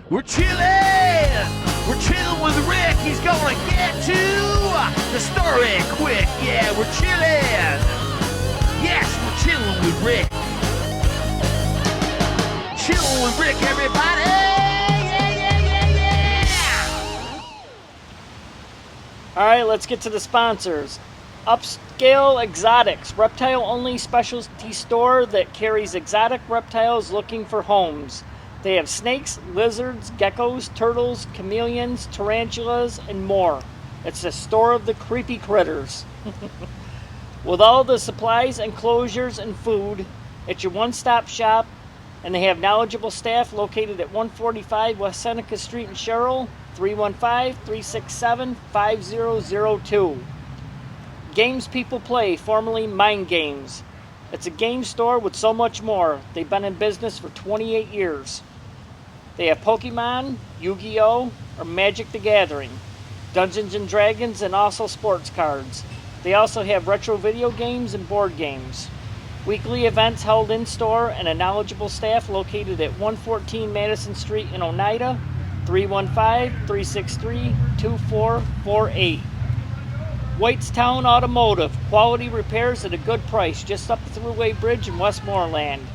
We're chilling! We're chilling with Rick. He's gonna get to the story quick. Yeah, we're chilling. Yes, we're chilling with Rick. Chilling with Rick, everybody. Yeah. All right, let's get to the sponsors. Upscale Exotics, reptile-only specialty store that carries exotic reptiles looking for homes. They have snakes, lizards, geckos, turtles, chameleons, tarantulas, and more. It's the store of the creepy critters. With all the supplies, enclosures, and food, it's your one-stop shop, and they have knowledgeable staff located at 145 West Seneca Street in Sherrill, 315-367-5002. Games People Play, formerly Mind Games. It's a game store with so much more. They've been in business for 28 years. They have Pokemon, Yu-Gi-Oh!, or Magic the Gathering, Dungeons and Dragons, and also sports cards. They also have retro video games and board games. Weekly events held in-store and a knowledgeable staff located at 114 Madison Street in Oneida, 315-363-2448. Whitestown Automotive, quality repairs at a good price just up the Thruway Bridge in Westmoreland.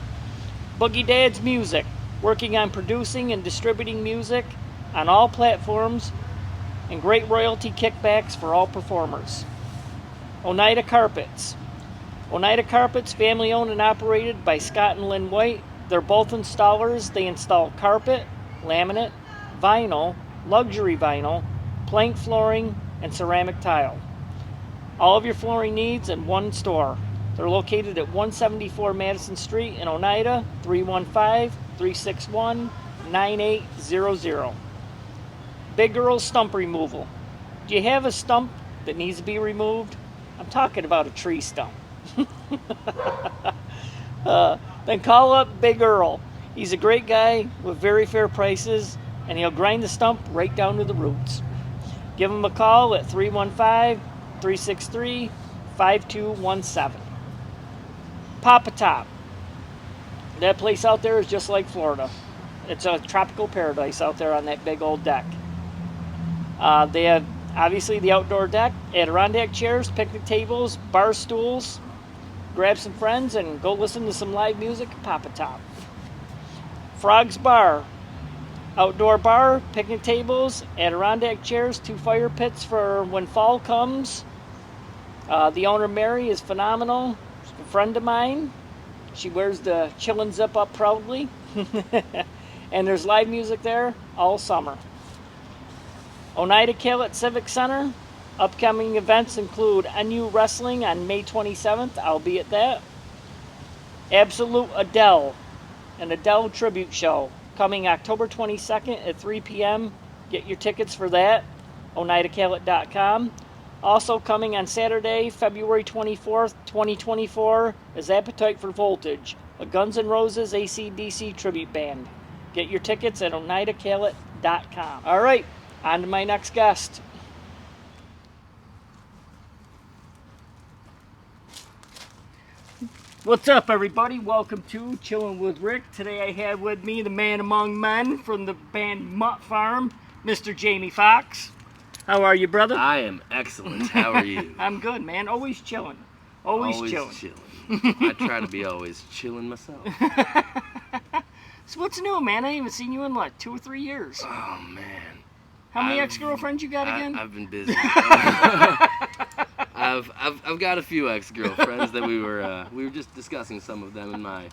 Boogie Dad's Music, working on producing and distributing music on all platforms and great royalty kickbacks for all performers. Oneida Carpets. Oneida Carpets, family owned and operated by Scott and Lynn White. They're both installers. They install carpet, laminate, vinyl, luxury vinyl, plank flooring, and ceramic tile. All of your flooring needs in one store. They're located at 174 Madison Street in Oneida, 315-361-9800. Big Girl Stump Removal. Do you have a stump that needs to be removed? I'm talking about a tree stump. Then call up Big Earl. He's a great guy with very fair prices, and he'll grind the stump right down to the roots. Give him a call at 315-363-5217. Papa Top. That place out there is just like Florida. It's a tropical paradise out there on that big old deck. They have, obviously, the outdoor deck, Adirondack chairs, picnic tables, bar stools. Grab some friends and go listen to some live music at Papa Top. Frog's Bar. Outdoor bar, picnic tables, Adirondack chairs, 2 fire pits for when fall comes. The owner, Mary, is phenomenal. She's a friend of mine. She wears the chillin' zip up proudly. And there's live music there all summer. Oneida Calet Civic Center. Upcoming events include NU Wrestling on May 27th. I'll be at that. Absolute Adele, an Adele tribute show, coming October 22nd at 3 p.m. Get your tickets for that, oneidacalet.com. Also coming on Saturday, February 24th, 2024, is Appetite for Voltage, a Guns N' Roses AC/DC tribute band. Get your tickets at oneidacalet.com. All right, on to my next guest. What's up, everybody? Welcome to Chillin' with Rick. Today I have with me the man among men from the band Mutt Farm, Mr. Jamie Foxx. How are you, brother? I am excellent. How are you? I'm good, man. Always chilling. Always chilling. I try to be always chilling myself. So what's new, man? I haven't seen you in like 2 or 3 years. Oh, man. How many ex-girlfriends you got again? I've been busy. I've got a few ex-girlfriends that we were just discussing some of them in my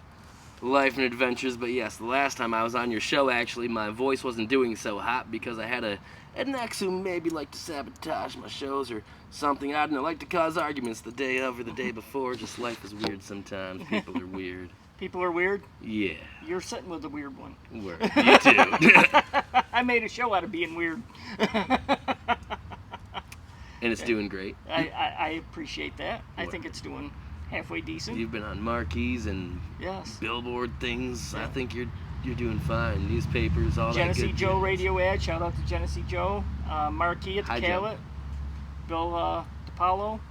life and adventures. But yes, the last time I was on your show, actually, my voice wasn't doing so hot because I had an ex who maybe liked to sabotage my shows or something. I don't know, like to cause arguments the day of or the day before. Just life is weird sometimes. People are weird. People are weird? Yeah. You're sitting with a weird one. Word. You too. I made a show out of being weird. And it's doing great. I appreciate that. I think it's doing halfway decent. You've been on marquees and yes, billboard things. Yeah. I think you're doing fine. Newspapers, all Genesee that good Joe jazz. radio ad. Shout out to Genesee Joe. Marquee at the Hi, Calet. Joe. Bill DiPaolo.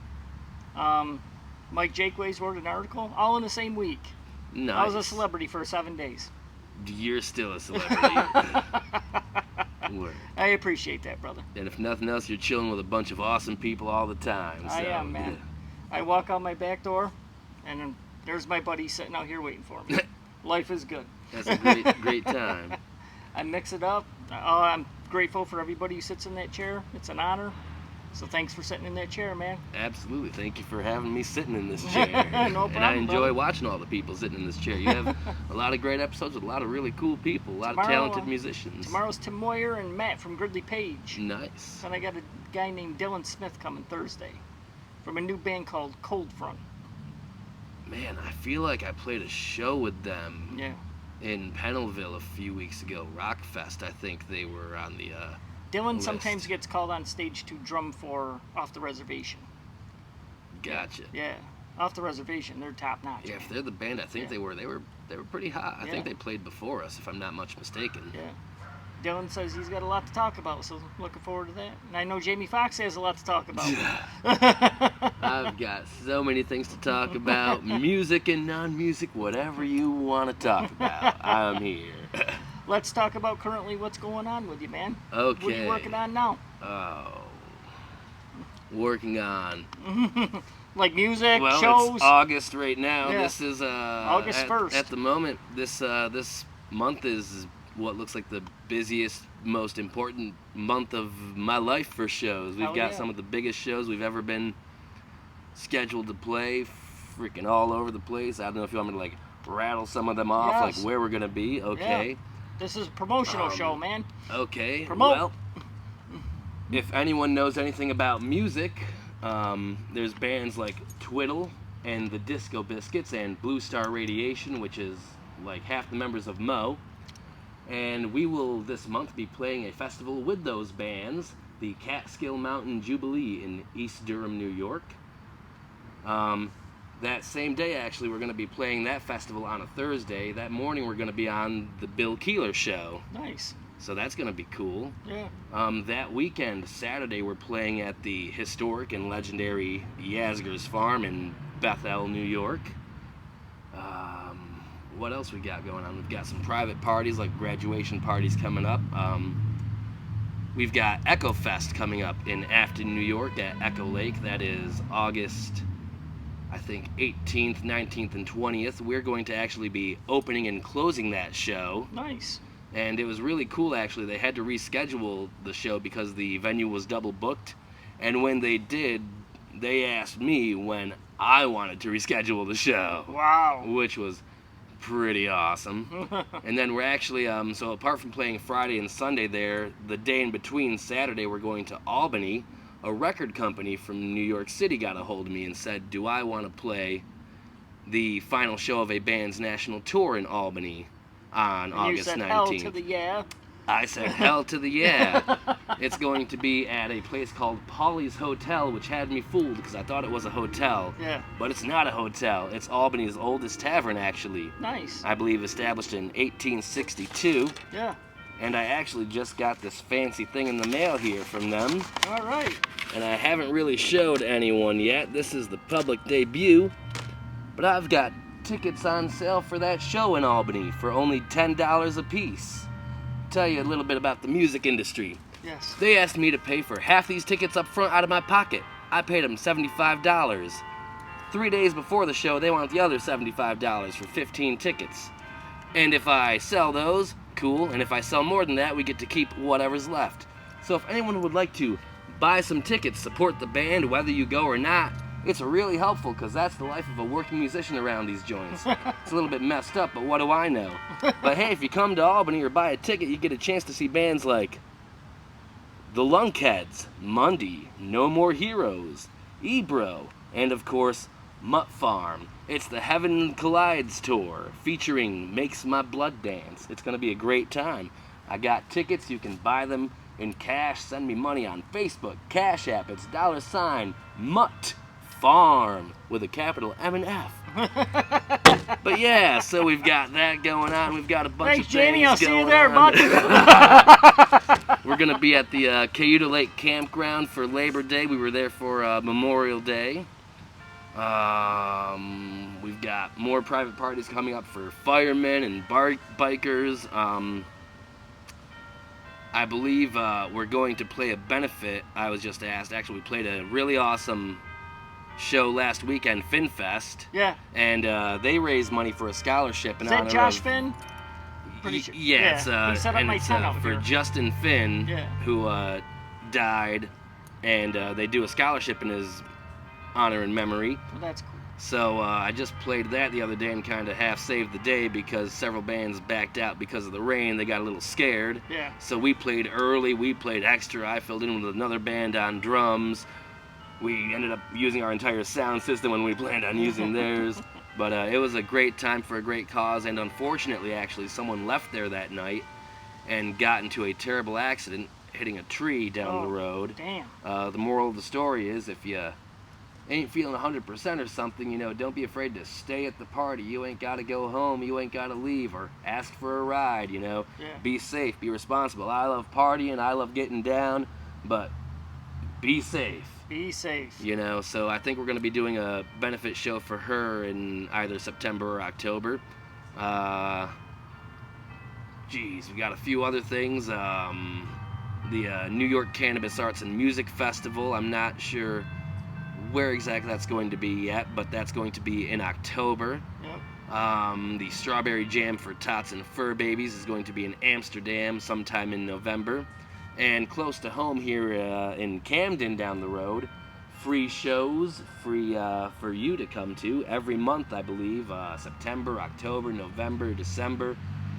Mike Jakeways wrote an article. All in the same week. Nice. I was a celebrity for 7 days. You're still a celebrity. Word. I appreciate that, brother. And if nothing else, you're chilling with a bunch of awesome people all the time. I so, am, man. I walk out my back door, and then there's my buddy sitting out here waiting for me. Life is good. That's a great time. I mix it up. I'm grateful for everybody who sits in that chair. It's an honor. So thanks for sitting in that chair, man. Absolutely. Thank you for having me sitting in this chair. No problem, and I enjoy brother. watching all the people sitting in this chair. You have a lot of great episodes with a lot of really cool people, a lot of Tomorrow, talented musicians. Tomorrow's Tim Moyer and Matt from Gridley Page. Nice. And I got a guy named Dylan Smith coming Thursday from a new band called Cold Front. Man, I feel like I played a show with them Yeah. in Pennellville a few weeks ago. Rockfest, I think they were on the Dylan list. sometimes gets called on stage to drum for Off the Reservation. Gotcha. Yeah. Off the Reservation, they're top notch. Yeah, man. if they're the band, I think Yeah. they were pretty hot. I Yeah. think they played before us, if I'm not much mistaken. Yeah. Dylan says he's got a lot to talk about, so looking forward to that. And I know Jamie Foxx has a lot to talk about. I've got so many things to talk about, music and non-music, whatever you want to talk about. I'm here. Let's talk about currently what's going on with you, man. Okay. What are you working on now? Oh. Working on. Like music, Well, shows? it's August right now. Yeah. This is August at, 1st. At the moment, this month is what looks like the busiest, most important month of my life for shows. We've Hell got yeah. some of the biggest shows we've ever been scheduled to play, freaking all over the place. I don't know if you want me to like rattle some of them off, Yes. like where we're gonna be. Okay. This is a promotional show, man. Okay. Promote. Well, if anyone knows anything about music, there's bands like Twiddle and the Disco Biscuits and Blue Star Radiation, which is like half the members of Mo. And we will this month be playing a festival with those bands, the Catskill Mountain Jubilee in East Durham, New York. That same day, actually, we're going to be playing that festival on a Thursday. That morning, we're going to be on the Bill Keeler Show. Nice. So that's going to be cool. Yeah. That weekend, Saturday, we're playing at the historic and legendary Yasgur's Farm in Bethel, New York. What else we got going on? We've got some private parties, like graduation parties coming up. We've got Echo Fest coming up in Afton, New York at Echo Lake. That is August, I think, 18th, 19th, and 20th. We're going to actually be opening and closing that show. Nice. And it was really cool, actually. They had to reschedule the show because the venue was double booked. And when they did, they asked me when I wanted to reschedule the show. Wow. Which was pretty awesome. And then we're actually, so apart from playing Friday and Sunday there, the day in between, Saturday, we're going to Albany. A record company from New York City got a hold of me and said, do I want to play the final show of a band's national tour in Albany on And August you said 19th. hell to the yeah. I said, hell to the yeah. It's going to be at a place called Polly's Hotel, which had me fooled because I thought it was a hotel. Yeah. But it's not a hotel. It's Albany's oldest tavern, actually. Nice. I believe established in 1862. Yeah. And I actually just got this fancy thing in the mail here from them. All right. And I haven't really showed anyone yet. This is the public debut. But I've got tickets on sale for that show in Albany for only $10 a piece. Tell you a little bit about the music industry. Yes. They asked me to pay for half these tickets up front out of my pocket. I paid them $75. 3 days before the show, they want the other $75 for 15 tickets. And if I sell those, cool. And if I sell more than that, we get to keep whatever's left. So if anyone would like to buy some tickets, support the band, whether you go or not, it's really helpful because that's the life of a working musician around these joints. It's a little bit messed up, but what do I know? But hey, if you come to Albany or buy a ticket, you get a chance to see bands like The Lunkheads, Mundy, No More Heroes, Ebro, and of course, Mutt Farm. It's the Heaven Collides tour featuring Makes My Blood Dance. It's going to be a great time. I got tickets. You can buy them in cash. Send me money on Facebook, Cash App. It's $Mutt Farm with a capital M and F. But yeah, so we've got that going on. We've got a bunch Thanks, of things Jamie. I'll see you going there, on. bud. We're going to be at the Cayuta Lake Campground for Labor Day. We were there for Memorial Day. We've got more private parties coming up for firemen and bikers. I believe we're going to play a benefit. I was just asked. Actually, we played a really awesome show last weekend, FinFest. Yeah. And they raised money for a scholarship in Is that honor Josh of, Finn? Pretty sure. Yeah, it's he set up and my it's, tent out for here. Justin Finn, Yeah. who died, and they do a scholarship in his honor and memory. Well, that's cool. So I just played that the other day and kind of half saved the day because several bands backed out because of the rain. They got a little scared. Yeah. So we played early. We played extra. I filled in with another band on drums. We ended up using our entire sound system when we planned on using theirs. But it was a great time for a great cause. And unfortunately, actually, someone left there that night and got into a terrible accident hitting a tree down the road. Damn. The moral of the story is if you ain't feeling 100% or something, you know, don't be afraid to stay at the party. You ain't got to go home. You ain't got to leave or ask for a ride, you know. Yeah. Be safe. Be responsible. I love partying. I love getting down. But be safe. Be safe. You know, so I think we're going to be doing a benefit show for her in either September or October. Geez, we got a few other things. The New York Cannabis Arts and Music Festival. I'm not sure where exactly that's going to be yet, but that's going to be in October. Yep. The Strawberry Jam for Tots and Fur Babies is going to be in Amsterdam sometime in November. And close to home here in Camden down the road, free shows, free for you to come to every month, I believe. September, October, November, December.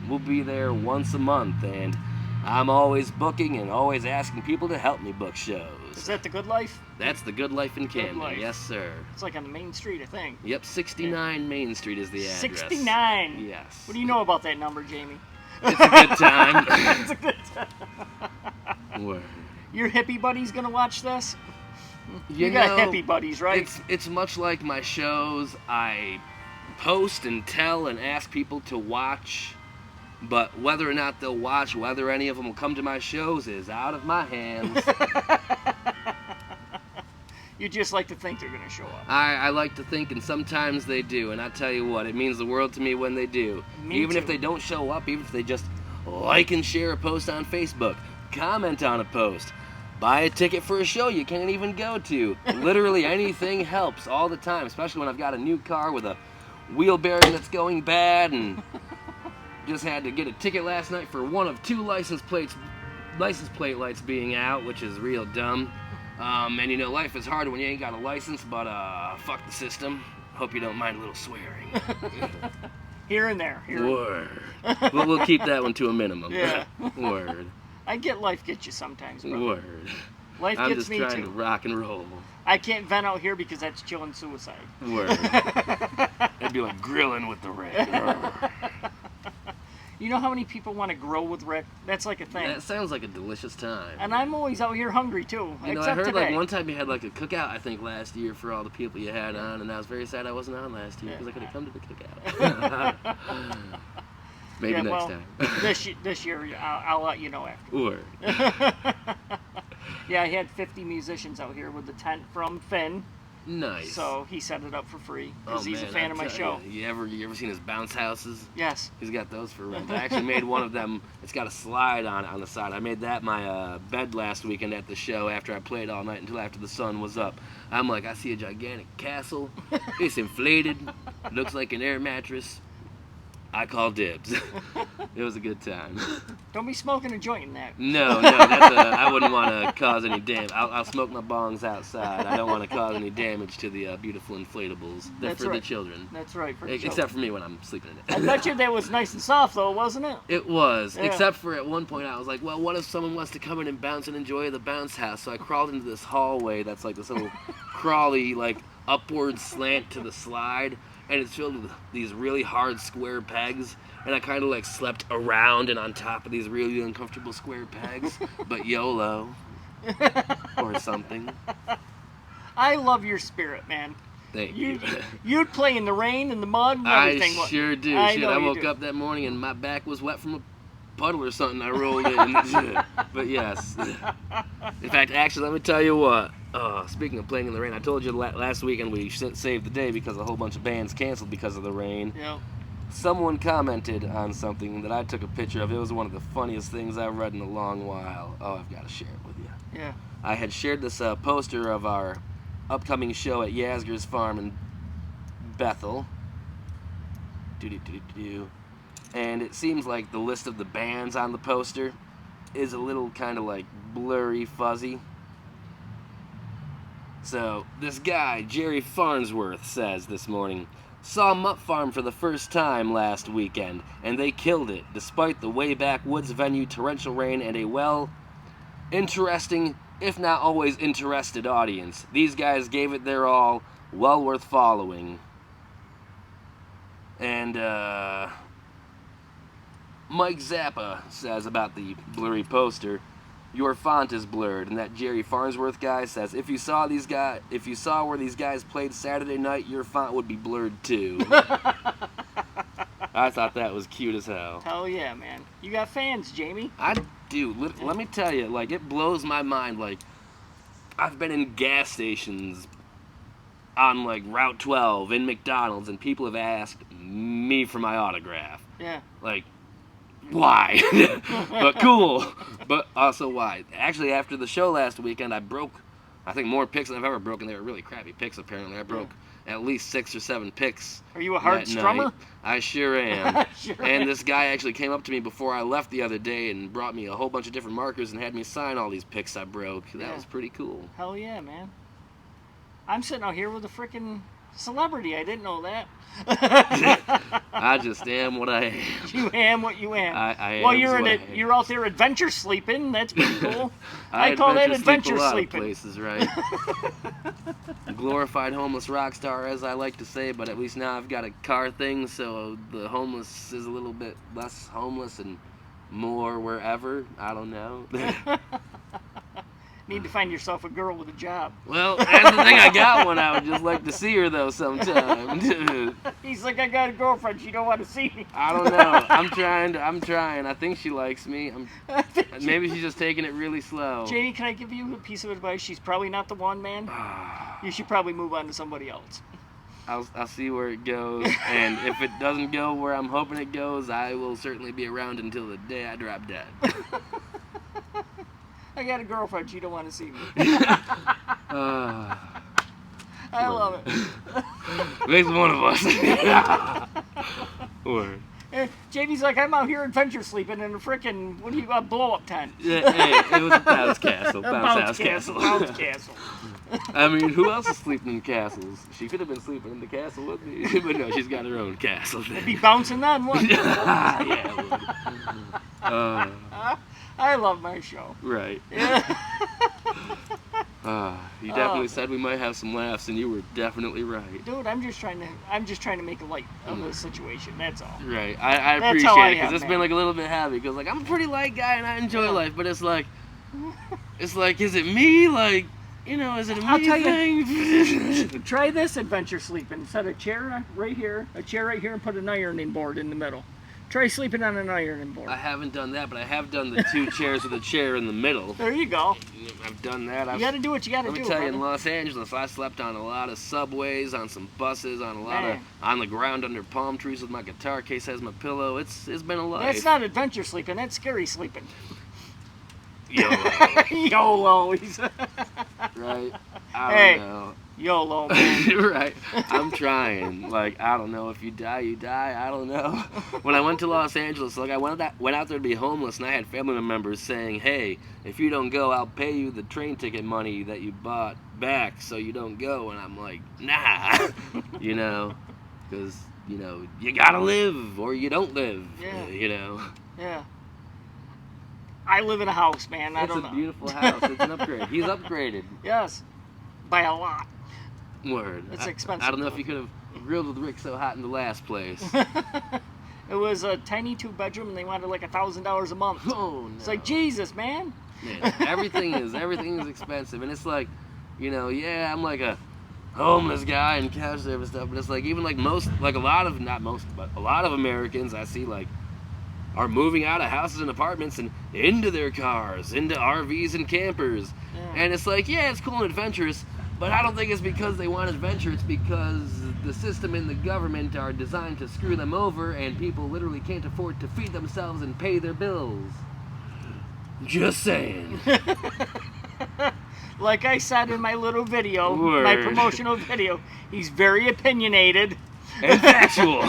We'll be there once a month, and I'm always booking and always asking people to help me book shows. Is that the Good Life? That's the Good Life in Camden, Life. yes sir. It's like on the main street, I think. Yep, 69 Main Street is the address. 69. Yes. What do you know about that number, Jamie? It's a good time. It's a good time. Word. Your hippie buddy's gonna watch this? You got know, hippie buddies, right? It's much like my shows. I post and tell and ask people to watch, but whether or not they'll watch, whether any of them will come to my shows is out of my hands. You just like to think they're gonna show up. I like to think, and sometimes they do, and I tell you what, it means the world to me when they do. Me Even too. if they don't show up, even if they just like and share a post on Facebook, comment on a post, buy a ticket for a show you can't even go to. Literally anything helps all the time, especially when I've got a new car with a wheel bearing that's going bad, and just had to get a ticket last night for one of two license plate lights being out, which is real dumb. And you know, life is hard when you ain't got a license, but fuck the system. Hope you don't mind a little swearing. Here and there. Here. Word. We'll keep that one to a minimum. Yeah. Word. I get life gets you sometimes, bro. Word. Life I'm gets just me trying too. to rock and roll. I can't vent out here because that's chilling suicide. Word. It'd be like grilling with the Rick. You know how many people want to grow with Rick? That's like a thing. That sounds like a delicious time. And I'm always out here hungry too. You know, except I heard today. like one time you had like a cookout, I think, last year for all the people you had on, and I was very sad I wasn't on last year because I could have come to the cookout. Maybe Yeah, next well, time. this year, I'll let you know after. Word. Yeah, I had 50 musicians out here with the tent from Finn, Nice. so he set it up for free Oh, because he's a man, fan I of my tell show. You ever seen his bounce houses? Yes. He's got those for rent. I actually made one of them. It's got a slide on the side. I made that my bed last weekend at the show after I played all night until after the sun was up. I'm like, I see a gigantic castle. It's inflated. Looks like an air mattress. I call dibs. It was a good time. Don't be smoking a joint in that. No, I wouldn't want to cause any damage. I'll smoke my bongs outside. I don't want to cause any damage to the beautiful inflatables. They're That's for right. the children. That's right. For the Except children. for me when I'm sleeping in I it. bet you that was nice and soft though, wasn't it? It was, Yeah. except for at one point I was like, well, what if someone wants to come in and bounce and enjoy the bounce house? So I crawled into this hallway that's like this little crawly, like, upward slant to the slide, and it's filled with these really hard square pegs, and I kind of like slept around and on top of these really uncomfortable square pegs, but YOLO, or something. I love your spirit, man. Thank you. You'd play in the rain and the mud and I everything. sure do. I Shit, know I you woke do. up that morning and my back was wet from a puddle or something I rolled in. But yes. In fact, actually, let me tell you what. Speaking of playing in the rain, I told you last weekend we saved the day because a whole bunch of bands canceled because of the rain. Yeah. someone commented on something that I took a picture of. It was one of the funniest things I've read in a long while. Oh, I've got to share it with you. Yeah. I had shared this poster of our upcoming show at Yasgur's Farm in Bethel. And it seems like the list of the bands on the poster is a little kind of like blurry, fuzzy. So this guy, Jerry Farnsworth, says this morning, saw Mutt Farm for the first time last weekend, and they killed it, despite the way backwoods venue, torrential rain, and a interesting, if not always interested audience. These guys gave it their all, well worth following. And, Mike Zappa says about the blurry poster, your font is blurred, and that Jerry Farnsworth guy says, if you saw where these guys played Saturday night, your font would be blurred too. I thought that was cute as hell. Hell yeah, man. You got fans, Jamie. I do. Let me tell you, like, it blows my mind. Like, I've been in gas stations on, like, Route 12 in McDonald's, and people have asked me for my autograph. Yeah. Like, why? But cool. But also why? Actually, after the show last weekend, I broke, I think, more picks than I've ever broken. They were really crappy picks, apparently. I broke at least 6 or 7 picks. Are you a hard strummer? Night. I sure am. Sure and am. this guy actually came up to me before I left the other day and brought me a whole bunch of different markers and had me sign all these picks I broke. That was pretty cool. Hell yeah, man. I'm sitting out here with a freaking celebrity. I didn't know that. I just am what I am. You am what you am. I am. Well, you're out there adventure sleeping. That's pretty cool. I call that sleep adventure a lot sleeping. Of places, right? Glorified homeless rock star, as I like to say, but at least now I've got a car thing, so the homeless is a little bit less homeless and more wherever. I don't know. Need to find yourself a girl with a job. Well, that's the thing. I got one. I would just like to see her though sometime. He's like, I got a girlfriend. She don't want to see me. I don't know. I'm trying. I think she likes me. Maybe she's just taking it really slow. Jamie, can I give you a piece of advice? She's probably not the one, man. You should probably move on to somebody else. I'll see where it goes, and if it doesn't go where I'm hoping it goes, I will certainly be around until the day I drop dead. I got a girlfriend. She don't want to see me. I love it. Makes one of us. Word. Jamie's like, I'm out here adventure sleeping in a frickin' what do you got, blow up tent? Hey, it was a bounce castle. Bounce castle. Bounce castle. I mean, who else is sleeping in castles? She could have been sleeping in the castle with me, but no, she's got her own castle. It'd be bouncing on one. Yeah, it would. I love my show. Right. Yeah. You definitely said we might have some laughs, and you were definitely right. Dude, I'm just trying to make a light of the situation. That's all. Right. I That's appreciate how I it because am, it's man. been like a little bit heavy. Because like I'm a pretty light guy and I enjoy life, but it's like, is it me? Like, you know, is it a me I'll tell thing? Try this adventure sleeping. Set a chair right here, and put an ironing board in the middle. Try sleeping on an ironing board. I haven't done that, but I have done the 2 chairs with a chair in the middle. There you go. I've done that. You gotta do what you gotta do. Let me tell you, in brother. Los Angeles, I slept on a lot of subways, on some buses, on a lot Man. on the ground under palm trees with my guitar case as my pillow. It's been a life. That's not adventure sleeping. That's scary sleeping. YOLO. YOLO. Right? I Hey. don't know. YOLO, man. Right. I'm trying. Like, I don't know. If you die, you die. I don't know. When I went to Los Angeles, like, I went out there to be homeless, and I had family members saying, hey, if you don't go, I'll pay you the train ticket money that you bought back so you don't go. And I'm like, nah. You know? Because, you know, you gotta live or you don't live. Yeah. You know? Yeah. I live in a house, man. I It's don't a know. beautiful house. It's an upgrade. He's upgraded. Yes. By a lot. Word. It's expensive. I don't know if you could have grilled with Rick so hot in the last place. It was a tiny 2-bedroom, and they wanted like $1,000 a month. Oh, no. It's like, Jesus, man. Man, everything is expensive, and it's like, you know, yeah, I'm like a homeless guy and couch service stuff, but it's like even like a lot of Americans I see like are moving out of houses and apartments and into their cars, into RVs and campers, Yeah. and it's like, yeah, it's cool and adventurous, but I don't think it's because they want adventure. It's because the system and the government are designed to screw them over, and people literally can't afford to feed themselves and pay their bills. Just saying. Like I said in my little video, Word. my promotional video, he's very opinionated And factual.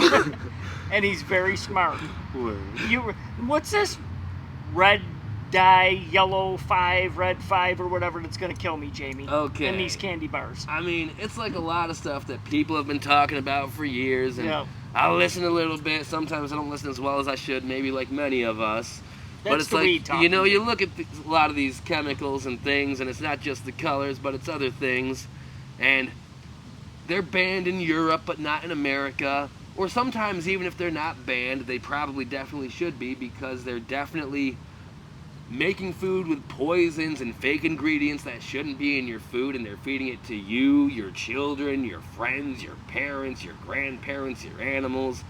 and he's very smart. Word. What's this red dye, yellow 5, red 5, or whatever that's going to kill me, Jamie? Okay. And these candy bars. I mean, it's like a lot of stuff that people have been talking about for years, and Yeah. I listen a little bit. Sometimes I don't listen as well as I should, maybe like many of us. But That's it's the like, weed talking. you know, you look at a lot of these chemicals and things, and it's not just the colors, but it's other things. And they're banned in Europe, but not in America. Or sometimes, even if they're not banned, they probably definitely should be, because they're definitely making food with poisons and fake ingredients that shouldn't be in your food, and they're feeding it to you, your children, your friends, your parents, your grandparents, your animals,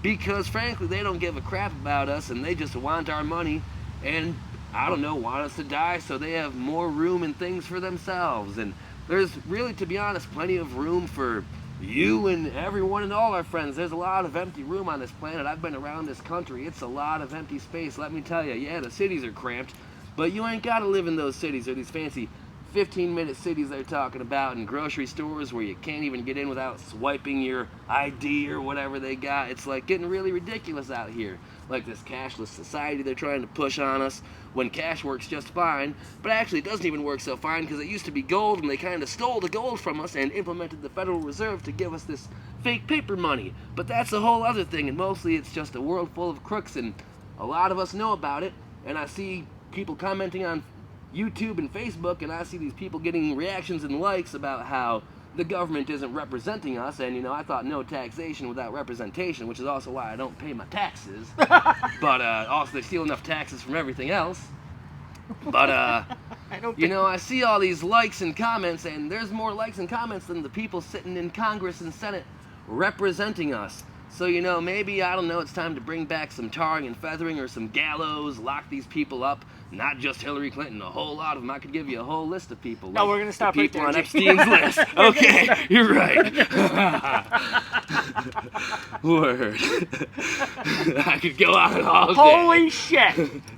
because frankly they don't give a crap about us, and they just want our money and, I don't know, want us to die so they have more room and things for themselves. And there's really, to be honest, plenty of room for you and everyone and all our friends. There's a lot of empty room on this planet. I've been around this country. It's a lot of empty space, let me tell you. Yeah, the cities are cramped, but you ain't got to live in those cities or these fancy 15-minute cities they're talking about, and grocery stores where you can't even get in without swiping your ID or whatever they got. It's like getting really ridiculous out here. Like this cashless society they're trying to push on us, when cash works just fine, but actually it doesn't even work so fine, because it used to be gold, and they kind of stole the gold from us and implemented the Federal Reserve to give us this fake paper money. But that's a whole other thing, and mostly it's just a world full of crooks, and a lot of us know about it. And I see people commenting on YouTube and Facebook, and I see these people getting reactions and likes about how the government isn't representing us, and, you know, I thought no taxation without representation, which is also why I don't pay my taxes. But also they steal enough taxes from everything else. But I don't you know, I see all these likes and comments, and there's more likes and comments than the people sitting in Congress and Senate representing us. So, you know, maybe, I don't know, it's time to bring back some tarring and feathering or some gallows, lock these people up. Not just Hillary Clinton, a whole lot of them. I could give you a whole list of people. No, we're gonna stop the right people there, on Jake. Epstein's list. Okay, you're right. Word. I could go on all day. Holy shit!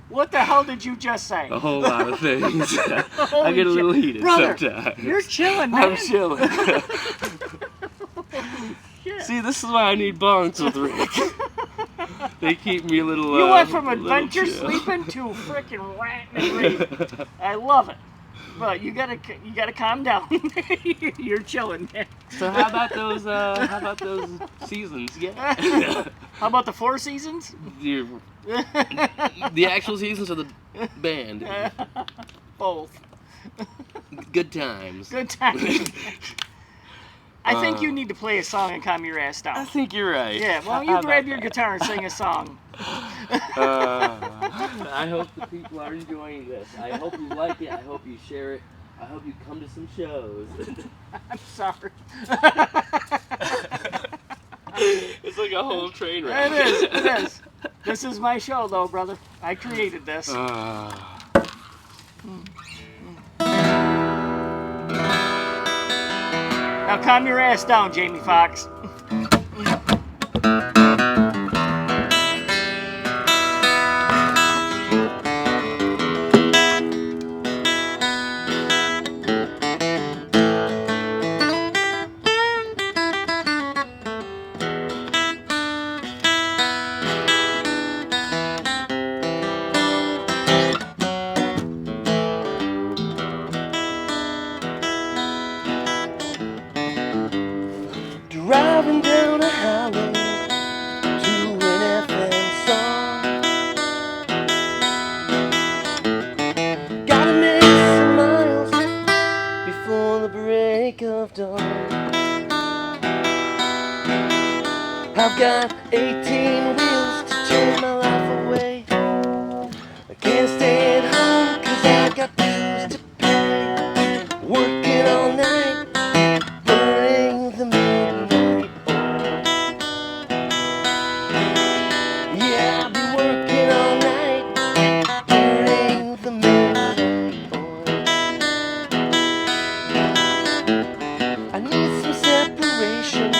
What the hell did you just say? A whole lot of things. I Holy get a little shit. heated Brother, sometimes. You're chilling, man. I'm chilling. Shit. See, this is why I need bongs with Rick. They keep me a little. You went from a little adventure chill. sleeping to freaking ranting and raving. I love it. But you gotta calm down. You're chilling, man. So how about those? How about those seasons? Yeah. How about the 4 seasons? The actual seasons or the band? Both. Good times. Good time. I think you need to play a song and calm your ass I down. think you're right. Yeah, well, you grab your guitar and sing a song. I hope the people are enjoying this. I hope you like it. I hope you share it. I hope you come to some shows. I'm sorry. It's like a whole train wreck. It is. It is. This is my show, though, brother. I created this. Now calm your ass down, Jamie Foxx. Driving down a highway to an FM song. Gotta make some miles before the break of dawn. I've got 18 wheels to turn my life away. I can't stay at home 'cause I got bills to pay. Working all night, burning the midnight oil. Yeah, I've been working all night, burning the midnight oil. I need some separation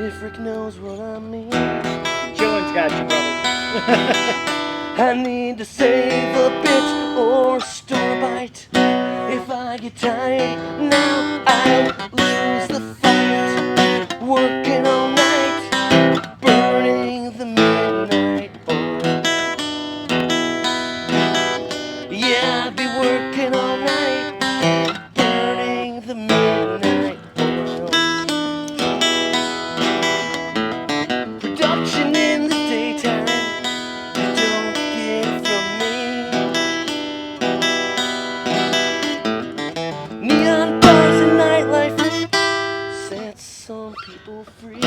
if Rick knows what I mean. Chillin's got you, brother. I need to save a bit or store a bite. If I get tired now, I'll lose the fight. Working all night, burning the midnight oil. Yeah, I'd be working all night, burning the midnight oil. Production in the daytime, you don't get it from me. Neon bars and nightlife set some people free.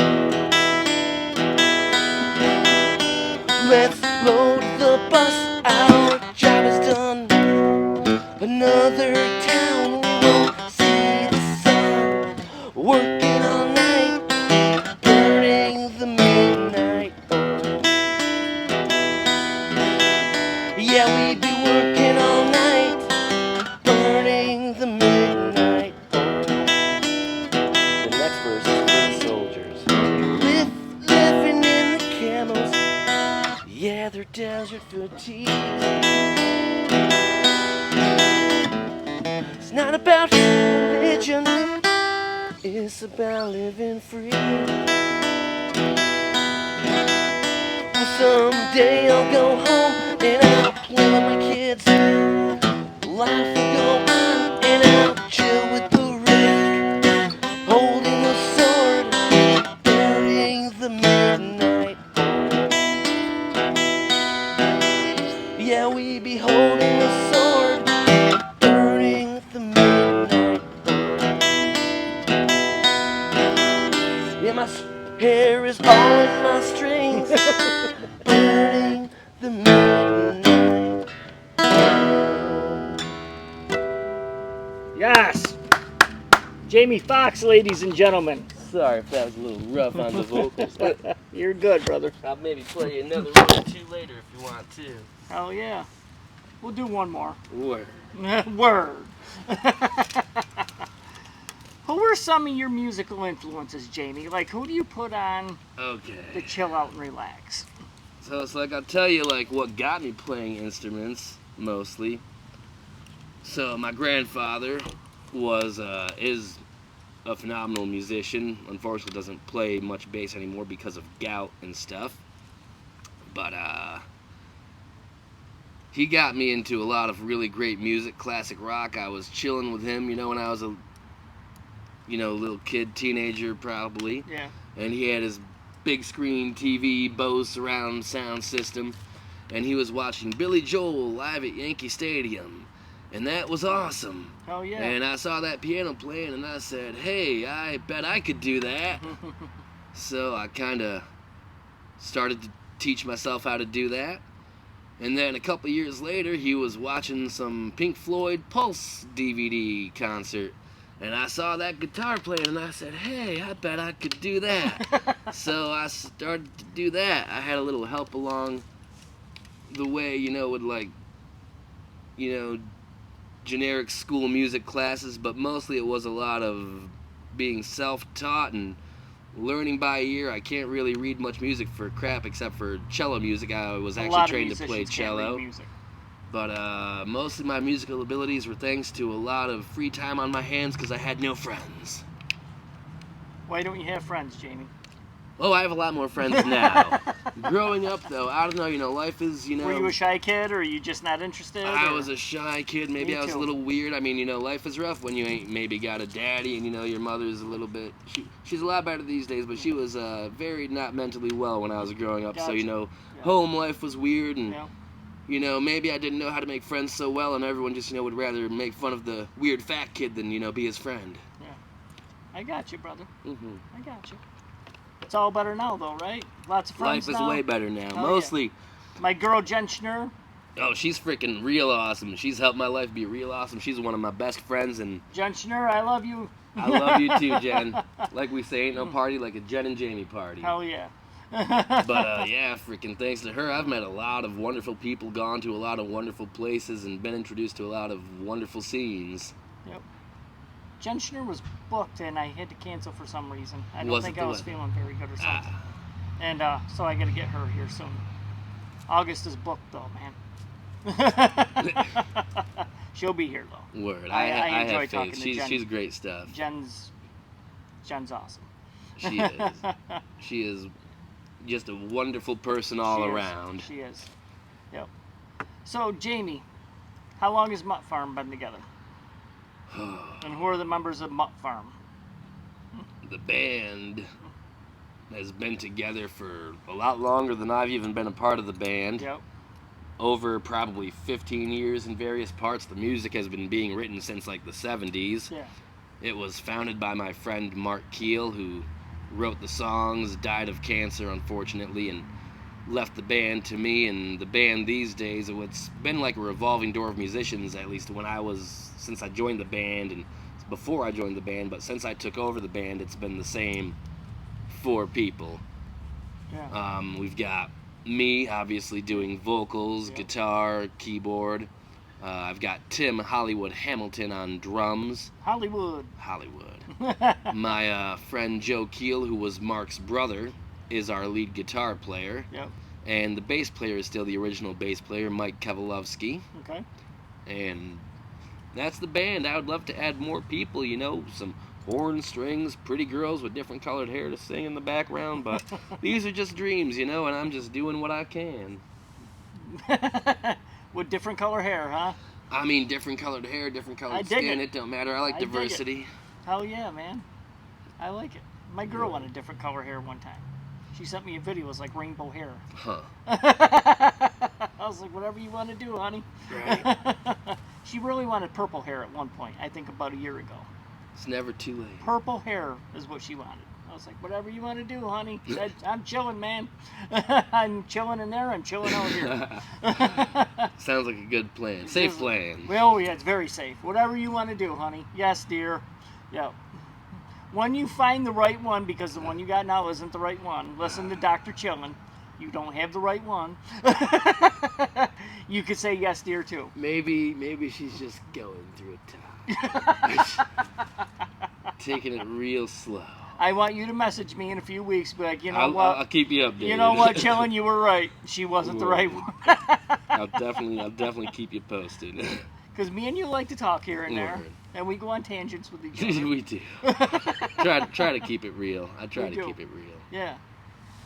Let's load the bus, our job is done. Another town won't see the sun. Working all night, burning the midnight oil. Yeah, we'd be working all night, burning the midnight oil. The next verse is for the soldiers. Living in the camels, yeah, they're desert fatigues. It's not about religion, it's about living free. Well, someday I'll go home and I'll play with my kids. Life will go on and I'll chill with the Rick, holding a sword, burning the midnight oil. Yeah, we be holding a sword, burning the midnight oil. Yeah, my hair is all in my strings, burning the midnight oil. Yes! Jamie Foxx, ladies and gentlemen. Sorry if that was a little rough on the vocals. You're good, brother. I'll maybe play another one or two later if you want to. Hell yeah. We'll do one more. Word. Word. Who were some of your musical influences, Jamie? Like, who do you put on to Okay. chill out and relax? So it's like I'll tell you like what got me playing instruments mostly. So my grandfather is a phenomenal musician. Unfortunately doesn't play much bass anymore because of gout and stuff. But he got me into a lot of really great music, classic rock. I was chilling with him, when I was a little kid, teenager probably. Yeah. And he had his big screen TV, Bose surround sound system, and he was watching Billy Joel live at Yankee Stadium, and that was awesome. Hell yeah. And I saw that piano playing, and I said, hey, I bet I could do that. So I kind of started to teach myself how to do that. And then a couple years later, he was watching some Pink Floyd Pulse DVD concert. And I saw that guitar playing, and I said, hey, I bet I could do that. So I started to do that. I had a little help along the way, with generic school music classes, but mostly it was a lot of being self-taught and learning by ear. I can't really read much music for crap except for cello music. I was actually trained to play cello. But most of my musical abilities were thanks to a lot of free time on my hands because I had no friends. Why don't you have friends, Jamie? Oh, I have a lot more friends now. Growing up, though, I don't know, life is, Were you a shy kid, or are you just not interested? I or? was a shy kid. Maybe Me I was a too. little weird. I mean, life is rough when you ain't maybe got a daddy and, your mother's a little bit... She's a lot better these days, but she was very not mentally well when I was growing up. So, Gotcha. Yeah. Yeah. Home life was weird and... Yeah. Maybe I didn't know how to make friends so well, and everyone just, would rather make fun of the weird fat kid than, be his friend. I got you, brother. Mm-hmm. I got you. It's all better now, though, right? Lots of friends Life is now. way better now. Oh, Mostly, yeah. My girl, Jen Schnur. oh, she's freaking real awesome. She's helped my life be real awesome. She's one of my best friends, and Jen Schnur, I love you. I love you too, Jen. Like we say, ain't no party like a Jen and Jamie party. Hell yeah. But yeah, freaking thanks to her, I've met a lot of wonderful people, gone to a lot of wonderful places, and been introduced to a lot of wonderful scenes. Yep. Jen Schnur was booked, and I had to cancel for some reason. I don't Was think it I the was weather? feeling very good or something. Ah, And so I got to get her here soon. August is booked, though, man. She'll be here, though. word. I I enjoy have talking faith. to Jen. She's great stuff. Jen's awesome. She is. She is just a wonderful person all She is. around. She is. Yep. So, Jamie, how long has Mutt Farm been together? And who are the members of Mutt Farm? The band has been together for a lot longer than I've even been a part of the band. Yep. Over probably 15 years in various parts. The music has been being written since like the 70s. Yeah. It was founded by my friend Mark Keel, who wrote the songs, died of cancer unfortunately, and left the band to me. And the band these days, it's been like a revolving door of musicians, at least since I joined the band, and before I joined the band, but since I took over the band, it's been the same 4 people. Yeah. We've got me, obviously, doing vocals, Yeah. guitar, keyboard. I've got Tim Hollywood Hamilton on drums. Hollywood. My friend Joe Keel, who was Mark's brother, is our lead guitar player. Yep. And the bass player is still the original bass player, Mike Kevilovsky. Okay. And that's the band. I would love to add more people, some horn strings, pretty girls with different colored hair to sing in the background, but these are just dreams, and I'm just doing what I can. With different color hair, huh? I mean, different colored hair, different I colored dig skin, it. it don't matter. I like I dig it. diversity. Hell yeah, man. I like it. My girl wanted different color hair one time. She sent me a video. It was like rainbow hair. Huh. I was like, whatever you want to do, honey. Right. She really wanted purple hair at one point, I think about a year ago. It's never too late. Purple hair is what she wanted. I was like, whatever you want to do, honey. I'm chilling, man. I'm chilling in there. I'm chilling out here. Sounds like a good plan. Safe plan. Well, yeah, it's very safe. Whatever you want to do, honey. Yes, dear. Yep. When you find the right one, because the one you got now isn't the right one, listen to Dr. Chillin'. You don't have the right one. You could say yes, dear, too. Maybe she's just going through a time. Taking it real slow. I want you to message me in a few weeks, be like, you know what? I'll keep you updated. You know what, Chillin', you were right. She wasn't the right one. I'll definitely keep you posted. Because me and you like to talk here and there, Word. and we go on tangents with each other. We do. Try to keep it real. I try We to do. keep it real. Yeah.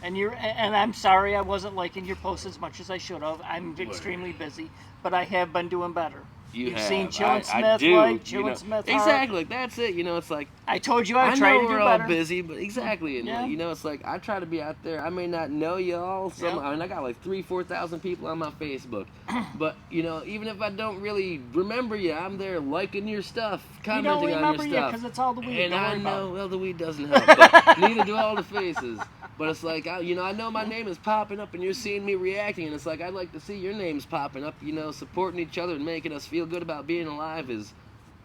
And I'm sorry I wasn't liking your posts as much as I should have. I'm extremely busy, but I have been doing better. You've seen Chillin' Smith, do, like Chillin' Smith. Hart. Exactly. That's it. It's like I told you I I tried know to do we're all better. busy, but exactly, and Yeah. it's like I try to be out there. I may not know y'all. Yeah. I mean, I got like 3,000-4,000 people on my Facebook, but even if I don't really remember you, I'm there liking your stuff, We commenting don't on your remember you stuff. because it's all the weed. And Don't I worry about know, it. well, the weed doesn't help, but neither do all the faces. But it's like, I know my name is popping up and you're seeing me reacting, and it's like, I'd like to see your names popping up, supporting each other and making us feel good about being alive is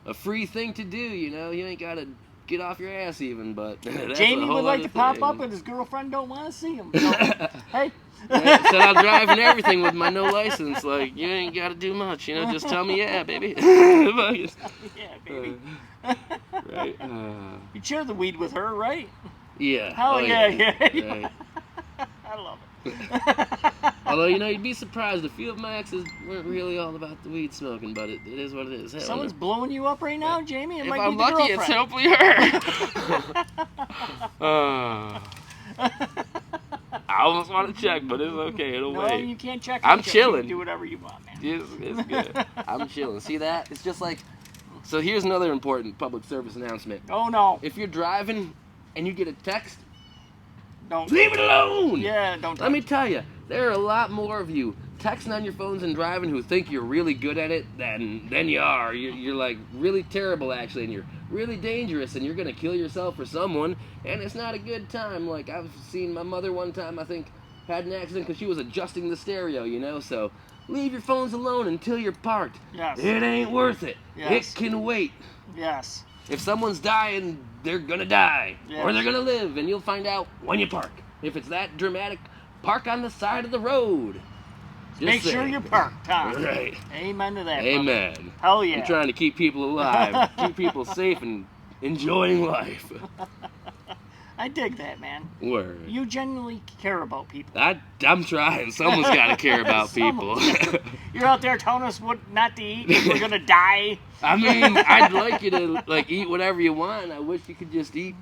a free thing to do, You ain't got to get off your ass even, but that's Jamie a whole would like other to pop thing. up and his girlfriend don't want to see him. So, hey. Yeah, said I'm driving everything with my no license. Like, you ain't got to do much, just tell me, yeah, baby. Yeah, baby. Right? You share the weed with her, right? Yeah. Hell oh, yeah. Right. I love it. Although, you'd be surprised. The Field Maxes weren't really all about the weed smoking, but it is what it is. Hell, Someone's blowing you up right now, Jamie. It if might I'm be the lucky, it's girlfriend. hopefully her. I almost want to check, but it's okay. It'll No, wait. you can't check. I'm it. You chilling. can do whatever you want, man. It's good. I'm chilling. See that? It's just like. So here's another important public service announcement. Oh no! If you're driving and you get a text, Don't leave it alone. Yeah, don't. Let me tell you, there are a lot more of you texting on your phones and driving who think you're really good at it than you are. You're like really terrible actually, and you're really dangerous, and you're gonna kill yourself or someone, and it's not a good time. Like I've seen my mother one time, I think, had an accident because she was adjusting the stereo, So leave your phones alone until you're parked. Yes. It ain't worth it. Yes. It can wait. Yes. If someone's dying, they're gonna die. Yes. Or they're gonna live, and you'll find out when you park. If it's that dramatic, park on the side of the road. Just Make sure saying. you're parked, Tom. Right. Amen to that. Amen. Brother. Hell yeah. I'm trying to keep people alive, keep people safe, and enjoying life. I dig that, man. Word. You genuinely care about people. I'm trying. Someone's got to care about people. You're out there telling us what not to eat. If we're gonna die. I mean, I'd like you to like eat whatever you want. I wish you could just eat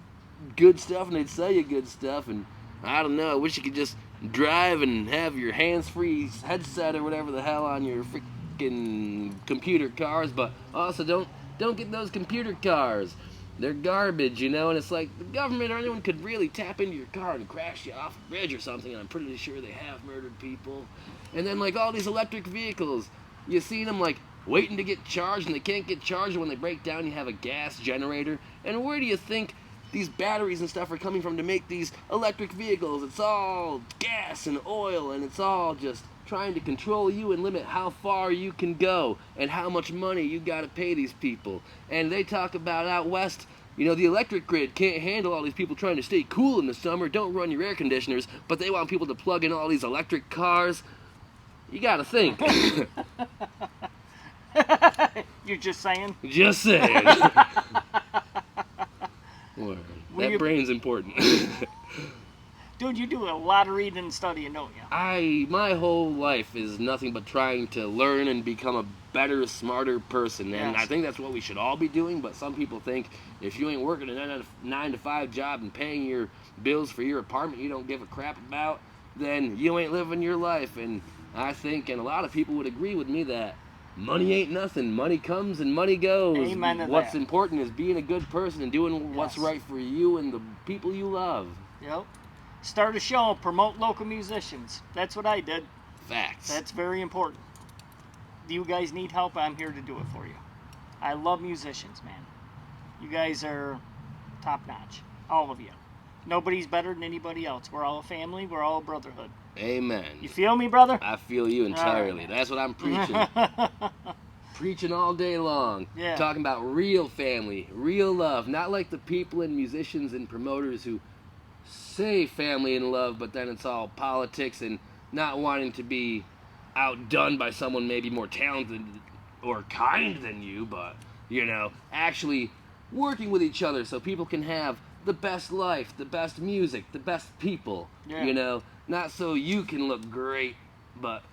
good stuff and they'd sell you good stuff. And I don't know. I wish you could just drive and have your hands-free headset or whatever the hell on your freaking computer cars. But also don't get those computer cars. They're garbage, you know, and it's like the government or anyone could really tap into your car and crash you off a bridge or something, and I'm pretty sure they have murdered people. And then, like, all these electric vehicles, you see them, like, waiting to get charged, and they can't get charged, and when they break down, you have a gas generator. And where do you think these batteries and stuff are coming from to make these electric vehicles? It's all gas and oil, and it's all just trying to control you and limit how far you can go and how much money you got to pay these people. And they talk about out west, you know, the electric grid can't handle all these people trying to stay cool in the summer, don't run your air conditioners, but they want people to plug in all these electric cars. You got to think. You're just saying? Just saying. Word. That brain's important. Dude, you do a lot of reading and studying, don't you? My whole life is nothing but trying to learn and become a better, smarter person. And Yes. I think that's what we should all be doing, but some people think if you ain't working a 9-to-5 job and paying your bills for your apartment you don't give a crap about, then you ain't living your life. And I think, and a lot of people would agree with me, that money ain't nothing. Money comes and money goes. Amen to What's that. important is being a good person and doing what's Yes. right for you and the people you love. Yep. Start a show, promote local musicians. That's what I did. Facts. That's very important. Do you guys need help? I'm here to do it for you. I love musicians, man. You guys are top notch. All of you. Nobody's better than anybody else. We're all a family. We're all a brotherhood. Amen. You feel me, brother? I feel you entirely. Alright. That's what I'm preaching. Preaching all day long. Yeah. Talking about real family, real love. Not like the people and musicians and promoters who say family and love, but then it's all politics and not wanting to be outdone by someone maybe more talented or kind than you, but, you know, actually working with each other so people can have the best life, the best music, the best people, Yeah. you know, not so you can look great, but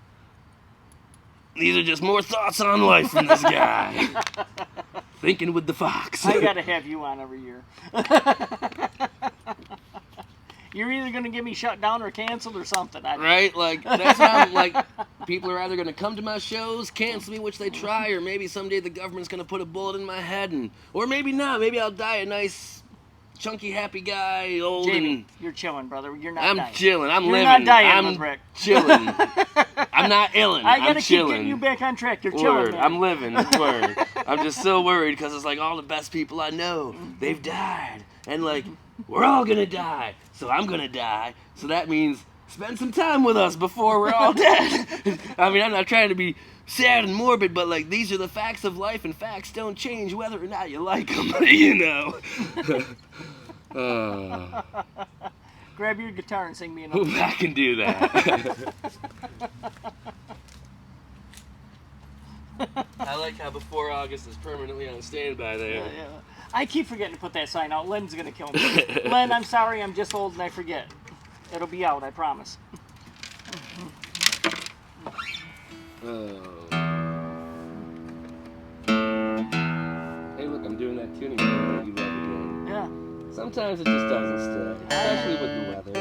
these are just more thoughts on life from this guy. Thinking with the fox. I gotta have you on every year. You're either gonna get me shut down or canceled or something. Right? Like, that's how I'm like, people are either going to come to my shows, cancel me, which they try, or maybe someday the government's going to put a bullet in my head, and or maybe not. Maybe I'll die a nice, chunky, happy guy, old Jamie, you're chilling, brother. You're not and... I'm dying. chilling. I'm You're living. not dying, I'm Rick. chilling. I'm not illin'. I gotta I'm keep chilling. getting you back on track. You're chilling, Word. man. I'm living. Word. I'm just so worried because it's like all the best people I know, they've died. And like, we're all gonna die. So I'm gonna die. So that means spend some time with us before we're all dead. I mean, I'm not trying to be sad and morbid, but like, these are the facts of life, and facts don't change whether or not you like them, you know. Grab your guitar and sing me an I can do that. I like how before August is permanently on standby there. Yeah. I keep forgetting to put that sign out. Len's gonna kill me. Len, I'm sorry. I'm just old and I forget. It'll be out. I promise. Oh. Hey, look, I'm doing that tuning thing that you love again. Yeah. Sometimes it just doesn't stay, especially with the weather.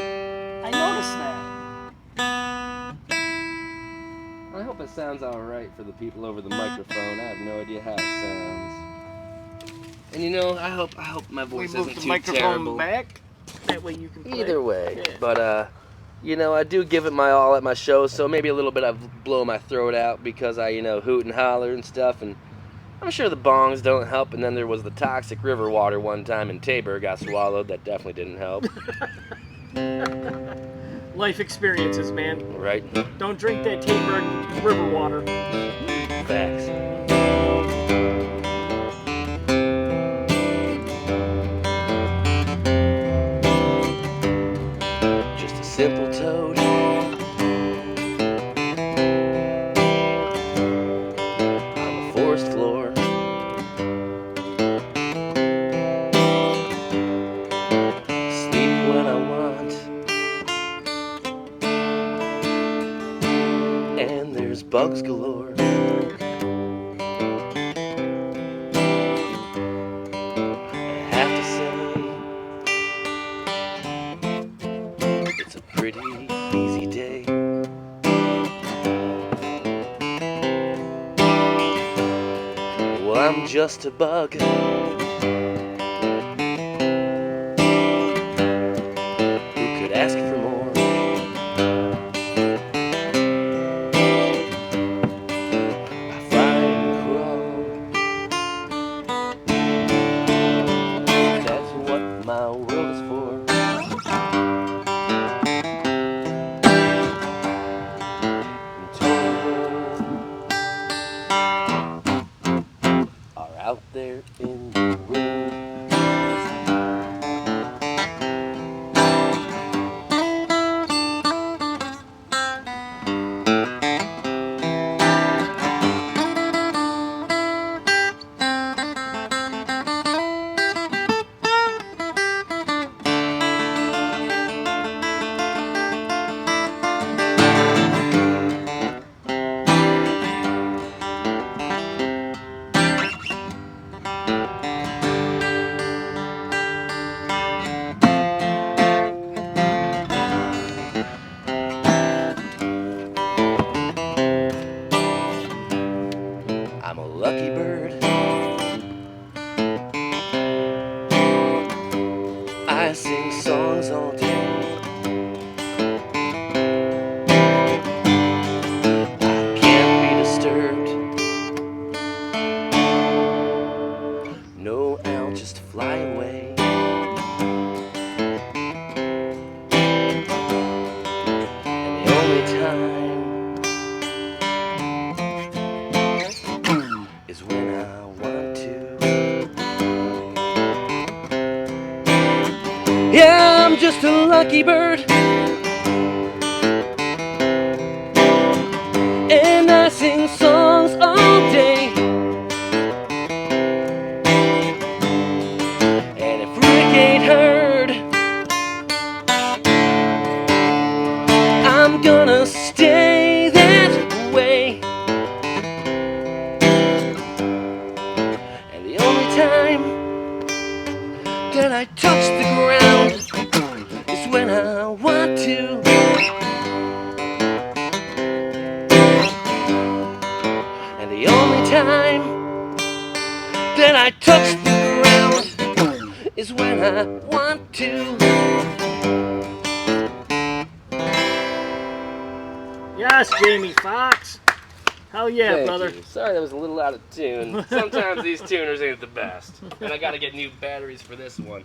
I noticed that. I hope it sounds alright for the people over the microphone. I have no idea how it sounds. And you know, I hope my We voice move isn't the too microphone terrible. back. That way you can play. Either way, Yeah. but you know, I do give it my all at my shows, so maybe a little bit I blow my throat out because I, you know, hoot and holler and stuff, and I'm sure the bongs don't help, and then there was the toxic river water one time in Tabor got swallowed. That definitely didn't help. Life experiences, man. Right? Don't drink that Tabor river water. Facts. Just a simple toad. On the forest floor. bugs galore. I have to say, it's a pretty easy day. Well, I'm just a bug. Who could ask for more? I fly and crawl. That's what my world is for. And total are out there in the wind. I'm a lucky bird. I sing songs all day. I can't be disturbed. No, I'll just fly away. And the only time is when I want to. Yeah, I'm just a lucky bird, and I sing songs all day. And if Rick ain't heard, I'm gonna stay that way. And the only time that I touch the ground is when I want to. And the only time that I touch the ground is when I want to. Yes, Jamie Foxx. Hell yeah, Thank brother. you. Sorry that was a little out of tune. Sometimes these tuners ain't the best. And I gotta get new batteries for this one.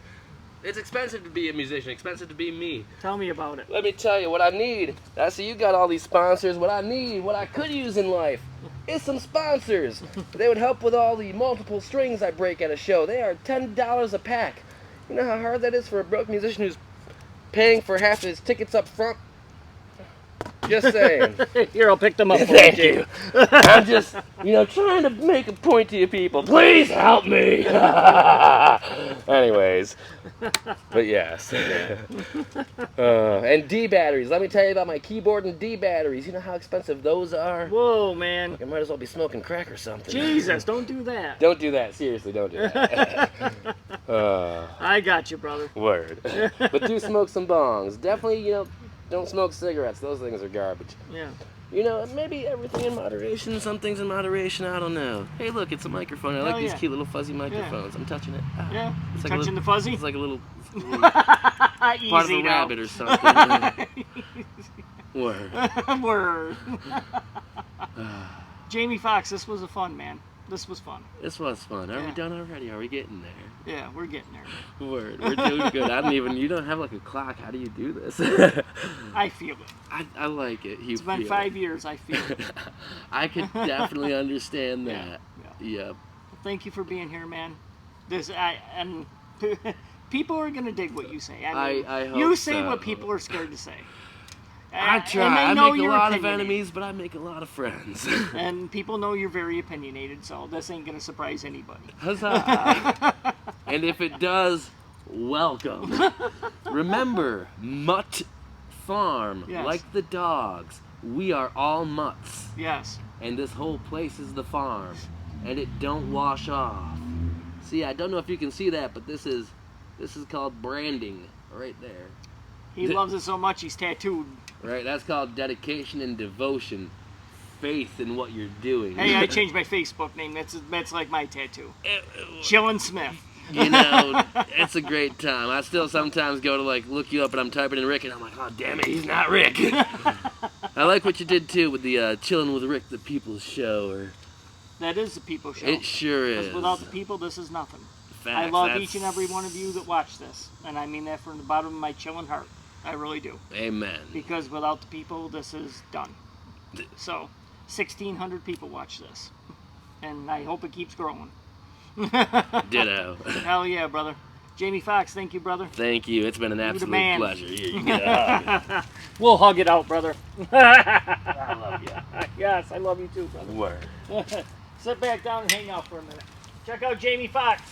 It's expensive to be a musician, expensive to be me. Tell me about it. Let me tell you what I need. I see you got all these sponsors. What I need, what I could use in life, is some sponsors. They would help with all the multiple strings I break at a show. They are $10 a pack. You know how hard that is for a broke musician who's paying for half his tickets up front? Just saying. Here, I'll pick them up. Thank you. I'm just, trying to make a point to you people. Please help me. Anyways, but yes. And D batteries. Let me tell you about my keyboard and D batteries. You know how expensive those are? Whoa, man. You might as well be smoking crack or something. Jesus, don't do that. Don't do that. Seriously, don't do that. I got you, brother. Word. But do smoke some bongs. Definitely, don't smoke cigarettes. Those things are garbage. Yeah. Maybe everything in moderation, some things in moderation, I don't know. Hey, look, it's a microphone. I like these cute little fuzzy microphones. I'm touching it. Yeah. It's Touching like the fuzzy? It's like a little Easy part of a now. rabbit or something. Word. Word. Jamie Foxx, this was a fun, man. This was fun. This was fun. Are we done already? Are we getting there? Yeah, we're getting there. Word. We're doing good. you don't have like a clock. How do you do this? I feel it. I like it. It's been 5 years. I feel it. I could definitely understand that. Yeah. Yep. Thank you for being here, man. And people are gonna dig what you say. I hope you say so. what people are scared to say. I try. And they I know make a you're lot of opinionated. enemies, but I make a lot of friends. And people know you're very opinionated, so this ain't gonna surprise anybody. Huzzah! And if it does, welcome. Remember, Mutt Farm, Yes. like the dogs, we are all mutts, Yes. and this whole place is the farm, and it don't wash off. See, I don't know if you can see that, but this is called branding right there. He loves it so much he's tattooed. Right, that's called dedication and devotion, faith in what you're doing. Hey, I changed my Facebook name. That's like my tattoo. Chillin' Smith. You know, it's a great time. I still sometimes go to like look you up and I'm typing in Rick and I'm like, oh damn it, he's not Rick. I like what you did too with the Chillin' with Rick, the People's Show. Or That is the people show. it sure 'Cause is. without the people, this is nothing. Facts, I love that's- each and every one of you that watch this, and I mean that from the bottom of my chillin' heart. I really do. Amen. Because without the people, this is done. So, 1,600 people watch this, and I hope it keeps growing. Ditto. Hell yeah, brother. Jamie Foxx, thank you, brother. Thank you. It's been an the absolute man. pleasure. Here, you get a hug. We'll hug it out, brother. I love you. Yes, I love you too, brother. Word. Sit back down and hang out for a minute. Check out Jamie Foxx.